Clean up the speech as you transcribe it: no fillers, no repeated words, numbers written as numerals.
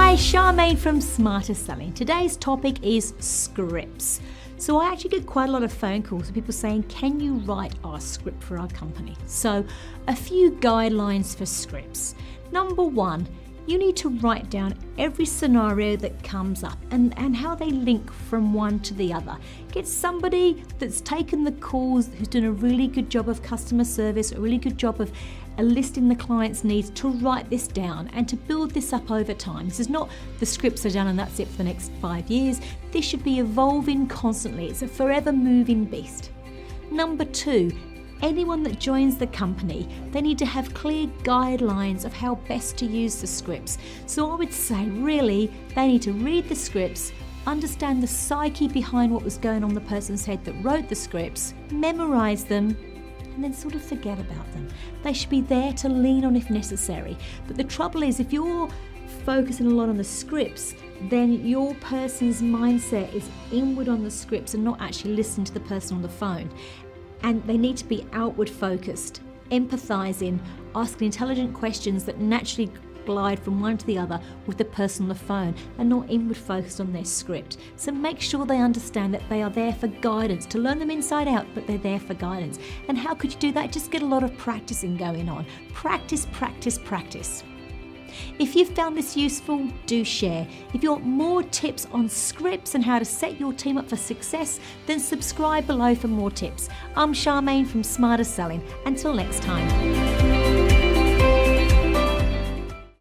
Hi, Charmaine from Smarter Selling. Today's topic is scripts. So I actually get quite a lot of phone calls with people saying, can you write our script for our company? So a few guidelines for scripts. Number one, you need to write down every scenario that comes up and how they link from one to the other. Get somebody that's taken the calls, who's done a really good job of customer service, a really good job of listing the client's needs, to write this down and to build this up over time. This is not the scripts are done and that's it for the next 5 years. This should be evolving constantly. It's a forever moving beast. Number two, anyone that joins the company, they need to have clear guidelines of how best to use the scripts. So I would say really they need to read the scripts, understand the psyche behind what was going on in the person's head that wrote the scripts, memorize them, and then sort of forget about them. They should be there to lean on if necessary. But the trouble is, if you're focusing a lot on the scripts, then your person's mindset is inward on the scripts and not actually listening to the person on the phone. And they need to be outward focused, empathizing, asking intelligent questions that naturally glide from one to the other with the person on the phone, and not inward focused on their script. So make sure they understand that they are there for guidance, to learn them inside out, but they're there for guidance. And how could you do that? Just get a lot of practicing going on. Practice, practice, practice. If you found this useful, do share. If you want more tips on scripts and how to set your team up for success, then subscribe below for more tips. I'm Charmaine from Smarter Selling. Until next time.